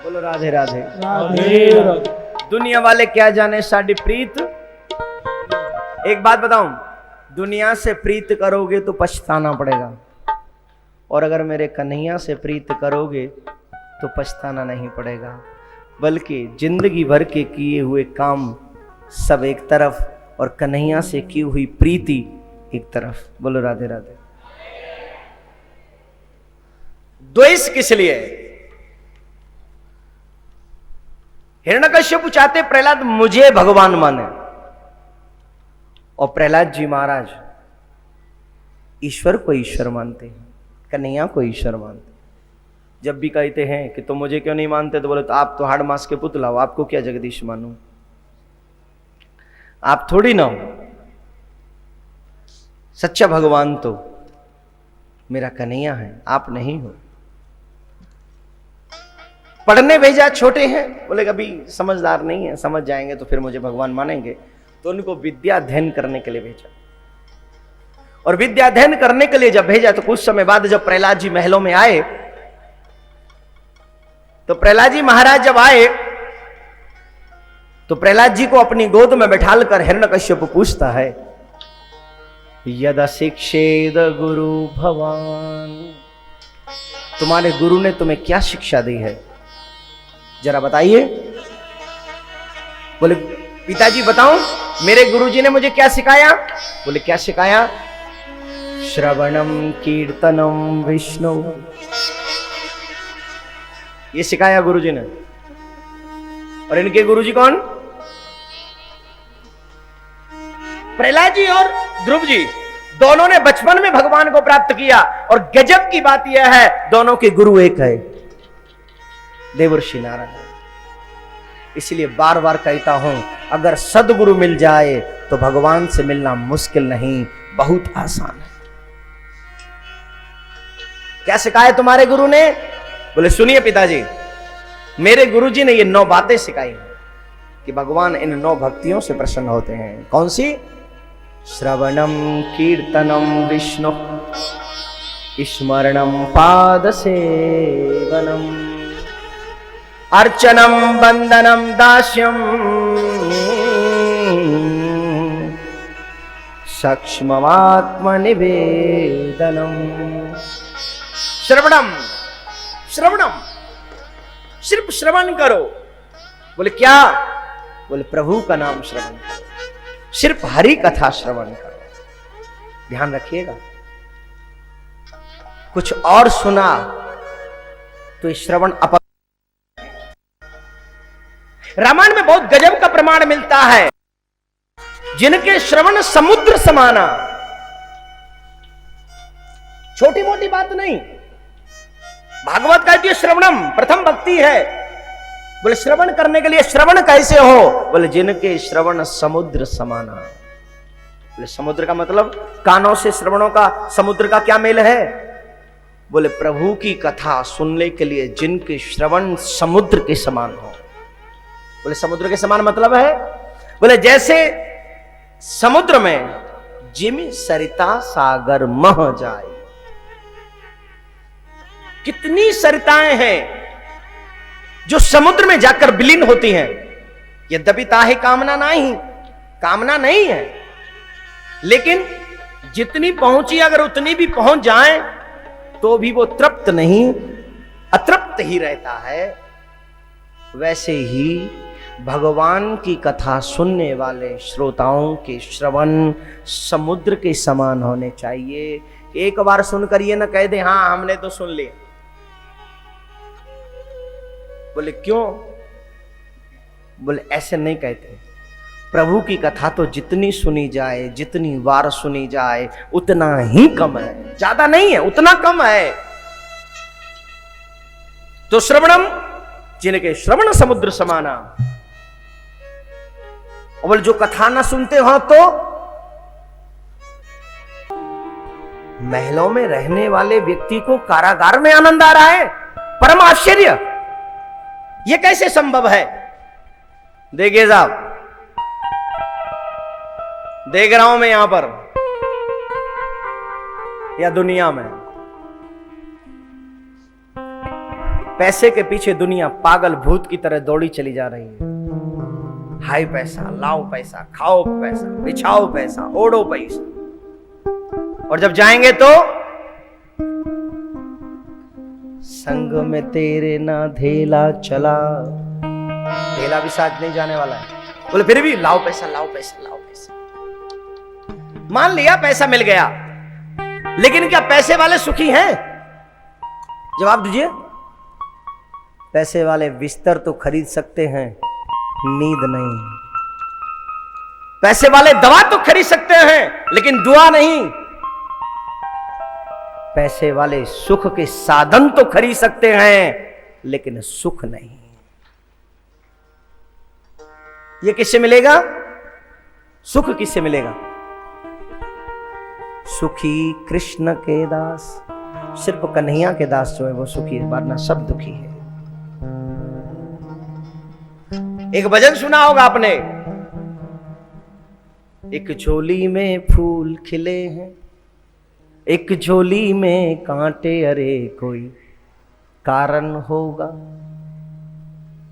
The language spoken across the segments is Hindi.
बोलो राधे राधे। राधे राधे। दुनिया वाले क्या जाने साडी प्रीत। एक बात बताऊं, दुनिया से प्रीत करोगे तो पछताना पड़ेगा, और अगर मेरे कन्हैया से प्रीत करोगे तो पछताना नहीं पड़ेगा, बल्कि जिंदगी भर के किए हुए काम सब एक तरफ और कन्हैया से की हुई प्रीति एक तरफ। बोलो राधे राधे। द्वेष किस लिए? हिरण्यकश्यप चाहते प्रहलाद मुझे भगवान माने, और प्रहलाद जी महाराज ईश्वर को ईश्वर मानते हैं, कन्हैया को ईश्वर मानते। जब भी कहते हैं कि तुम मुझे क्यों नहीं मानते, तो बोले तो आप तो हाड़ मास के पुतला हो, आपको क्या जगदीश मानूं, आप थोड़ी ना हो। सच्चा भगवान तो मेरा कन्हैया है, आप नहीं हो। पढ़ने भेजा, छोटे हैं, बोले कभी समझदार नहीं है, समझ जाएंगे तो फिर मुझे भगवान मानेंगे, तो उनको विद्या अध्ययन करने के लिए भेजा। और विद्या अध्ययन करने के लिए जब भेजा तो कुछ समय बाद जब प्रहलाद जी महलों में आए, तो प्रहलाद जी महाराज जब आए तो प्रहलाद जी को अपनी गोद में बैठालकर हिरण्यकश्यप पूछता है, यदा शिक्षेद गुरु भवान, तुम्हारे गुरु ने तुम्हें क्या शिक्षा दी है, जरा बताइए। बोले पिताजी बताऊं, मेरे गुरुजी ने मुझे क्या सिखाया। बोले क्या सिखाया? श्रवणम कीर्तनम विष्णु, ये सिखाया गुरुजी ने। और इनके गुरुजी कौन? प्रहलाद जी और ध्रुव जी, दोनों ने बचपन में भगवान को प्राप्त किया। और गजब की बात यह है, दोनों के गुरु एक है, देवर्षि नारायण। इसलिए बार बार कहता हूं, अगर सदगुरु मिल जाए तो भगवान से मिलना मुश्किल नहीं, बहुत आसान है। क्या सिखाया तुम्हारे गुरु ने? बोले सुनिए पिताजी, मेरे गुरुजी ने ये 9 बातें सिखाई हैं कि भगवान इन 9 भक्तियों से प्रसन्न होते हैं। कौन सी? श्रवणम कीर्तनम विष्णु, स्मरणम पाद सेवनम, अर्चनम वंदनम दास्यम, सक्ष्ममात्म निवेदनम। श्रवणम, श्रवणम, सिर्फ श्रवण करो। बोले क्या? बोले प्रभु का नाम श्रवण करो, सिर्फ हरि कथा श्रवण करो। ध्यान रखिएगा, कुछ और सुना तो श्रवण अप। रामायण में बहुत गजब का प्रमाण मिलता है, जिनके श्रवण समुद्र समाना। छोटी मोटी बात नहीं, भागवत कहती है श्रवणम प्रथम भक्ति है। बोले श्रवण करने के लिए श्रवण कैसे हो? बोले जिनके श्रवण समुद्र समाना। बोले समुद्र का मतलब कानों से श्रवणों का, समुद्र का क्या मेल है? बोले प्रभु की कथा सुनने के लिए जिनके श्रवण समुद्र के समान हो। बोले समुद्र के समान मतलब है, बोले जैसे समुद्र में जिमि सरिता सागर मह जाए। कितनी सरिताएं हैं जो समुद्र में जाकर विलीन होती हैं। यद्यपि ताहि कामना नहीं है, लेकिन जितनी पहुंची अगर उतनी भी पहुंच जाए तो भी वो तृप्त नहीं, अतृप्त ही रहता है। वैसे ही भगवान की कथा सुनने वाले श्रोताओं के श्रवण समुद्र के समान होने चाहिए। एक बार सुनकर ये ना कह दे हाँ हमने तो सुन लिया। बोले क्यों? बोले ऐसे नहीं कहते, प्रभु की कथा तो जितनी सुनी जाए, जितनी बार सुनी जाए उतना ही कम है, ज्यादा नहीं है, उतना कम है। तो श्रवणम, जिनके श्रवण समुद्र समाना। और जो कथा ना सुनते हो तो महलों में रहने वाले व्यक्ति को कारागार में आनंद आ रहा है। परम आश्चर्य, यह कैसे संभव है? देखिए साहब, देख रहा हूं मैं यहां पर या दुनिया में, पैसे के पीछे दुनिया पागल भूत की तरह दौड़ी चली जा रही है। हाय पैसा, लाओ पैसा, खाओ पैसा, बिछाओ पैसा, ओढ़ो पैसा, और जब जाएंगे तो संग में तेरे ना धेला चला। धेला भी साथ नहीं जाने वाला है। बोले फिर भी लाओ पैसा, लाओ पैसा, लाओ पैसा। मान लिया पैसा मिल गया, लेकिन क्या पैसे वाले सुखी हैं? जवाब दीजिए। पैसे वाले बिस्तर तो खरीद सकते हैं, नींद नहीं। पैसे वाले दवा तो खरीद सकते हैं, लेकिन दुआ नहीं। पैसे वाले सुख के साधन तो खरीद सकते हैं, लेकिन सुख नहीं। ये किससे मिलेगा? सुख किससे मिलेगा? सुखी कृष्ण के दास, सिर्फ कन्हैया के दास जो है वो सुखी है, वरना सब दुखी है। एक भजन सुना होगा आपने, एक झोली में फूल खिले हैं, एक झोली में कांटे, अरे कोई कारण होगा।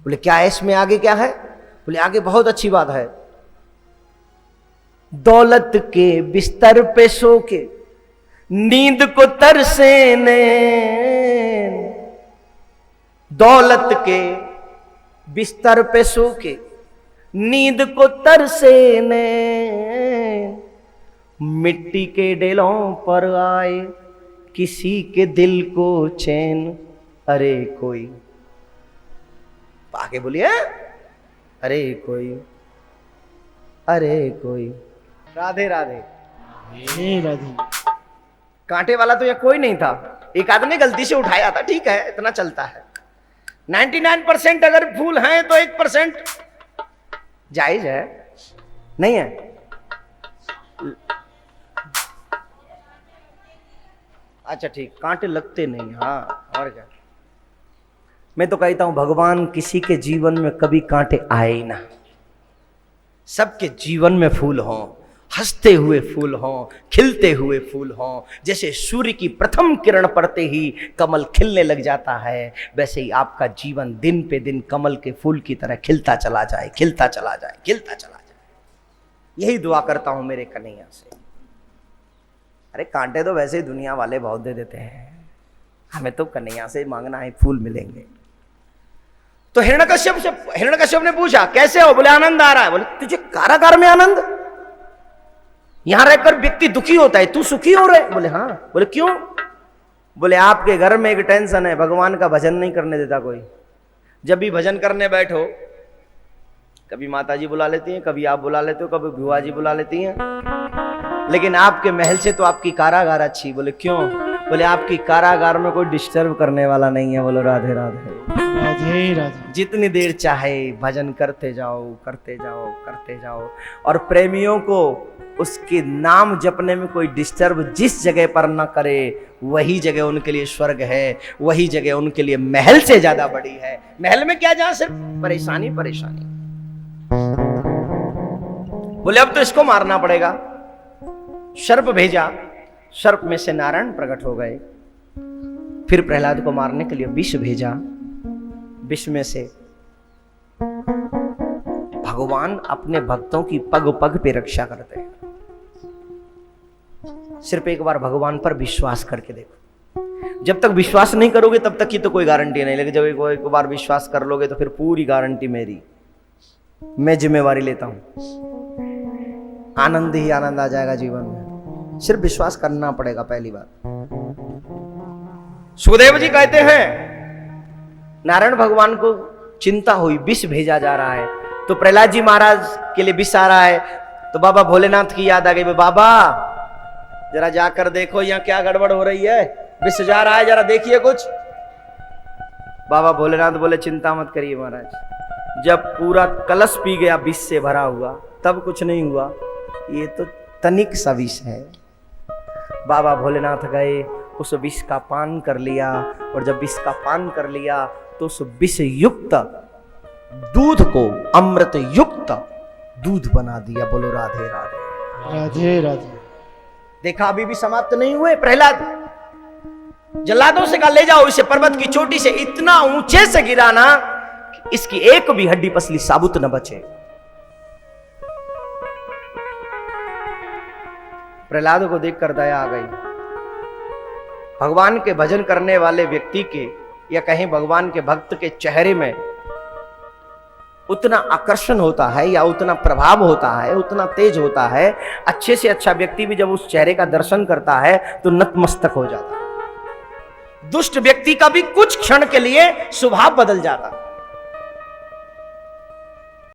बोले क्या है इसमें, आगे क्या है? बोले आगे बहुत अच्छी बात है। दौलत के बिस्तर पे सो के नींद को तरसे नैन, दौलत के बिस्तर पे सो के नींद को तरसे नैन, मिट्टी के डेलों पर आए किसी के दिल को चैन, अरे कोई। आगे बोलिए, अरे कोई, अरे कोई। राधे राधे। राधे। कांटे वाला तो यह कोई नहीं था, एक आदमी गलती से उठाया था, ठीक है, इतना चलता है। 99% अगर फूल हैं तो 1% जायज है, नहीं है? अच्छा ठीक, कांटे लगते नहीं। हाँ, और क्या। मैं तो कहता हूं भगवान किसी के जीवन में कभी कांटे आए ही ना, सबके जीवन में फूल हों, हंसते हुए फूल हों, खिलते हुए फूल हों। जैसे सूर्य की प्रथम किरण पड़ते ही कमल खिलने लग जाता है, वैसे ही आपका जीवन दिन पे दिन कमल के फूल की तरह खिलता चला जाए, खिलता चला जाए, खिलता चला जाए। यही दुआ करता हूं मेरे कन्हैया से। अरे कांटे तो वैसे ही दुनिया वाले बहुत दे देते हैं, हमें तो कन्हैया से मांगना है, फूल मिलेंगे। तो हिरण्यकश्यप ने पूछा कैसे हो? बोले आनंद आ रहा है। बोले तुझे कारागार में आनंद? यहां रहकर व्यक्ति दुखी होता है, तू सुखी हो रहे? बोले हाँ। बोले क्यों? बोले आपके घर में एक टेंशन है, भगवान का भजन नहीं करने देता कोई। जब भी भजन करने बैठो, कभी माता जी बुला लेती हैं, कभी आप बुला लेते हो, कभी बुआ जी बुला लेती हैं, लेकिन आपके महल से तो आपकी कारागार अच्छी। बोले क्यों? बोले आपकी कारागार में कोई डिस्टर्ब करने वाला नहीं है। बोलो राधे राधे। राधे राधे। जितनी देर चाहे भजन करते जाओ, करते जाओ, करते जाओ। और प्रेमियों को उसके नाम जपने में कोई डिस्टर्ब जिस जगह पर न करे, वही जगह उनके लिए स्वर्ग है, वही जगह उनके लिए महल से ज्यादा बड़ी है। महल में क्या, जहां सिर्फ परेशानी परेशानी। बोले अब तो इसको मारना पड़ेगा। सर्प भेजा, सर्प में से नारायण प्रकट हो गए। फिर प्रहलाद को मारने के लिए विष भेजा, विष में से भगवान अपने भक्तों की पग पग पे रक्षा करते हैं। सिर्फ एक बार भगवान पर विश्वास करके देखो। जब तक विश्वास नहीं करोगे तब तक की तो कोई गारंटी नहीं, लेकिन जब एक बार विश्वास कर लोगे तो फिर पूरी गारंटी मेरी, मैं जिम्मेवारी लेता हूं। आनंद ही आनंद आ जाएगा जीवन में। सिर्फ विश्वास करना पड़ेगा, पहली बात। सुखदेव जी कहते हैं नारायण भगवान को चिंता हुई, विष भेजा जा रहा है, तो प्रहलाद जी महाराज के लिए विष आ रहा है, तो बाबा भोलेनाथ की याद आ गई। बाबा जरा जाकर देखो यहाँ क्या गड़बड़ हो रही है, विष जा रहा है, जरा देखिए कुछ। बाबा भोलेनाथ बोले चिंता मत करिए महाराज। जब पूरा कलश पी गया विष से भरा हुआ, तब कुछ नहीं हुआ, ये तो तनिक सा विष है। बाबा भोलेनाथ गए, उस विष का पान कर लिया, और जब विष का पान कर लिया तो उस विष युक्त दूध को अमृत युक्त दूध बना दिया। बोलो राधे राधे। राधे राधे। देखा अभी भी समाप्त नहीं हुए प्रहलाद। जल्लादों से कहा ले जाओ इसे पर्वत की चोटी से इतना ऊंचे से गिराना कि इसकी एक भी हड्डी पसली साबुत न बचे। प्रहलाद को देखकर दया आ गई। भगवान के भजन करने वाले व्यक्ति के या कहीं भगवान के भक्त के चेहरे में उतना आकर्षण होता है या उतना प्रभाव होता है, उतना तेज होता है, अच्छे से अच्छा व्यक्ति भी जब उस चेहरे का दर्शन करता है तो नतमस्तक हो जाता है। दुष्ट व्यक्ति का भी कुछ क्षण के लिए स्वभाव बदल जाता है।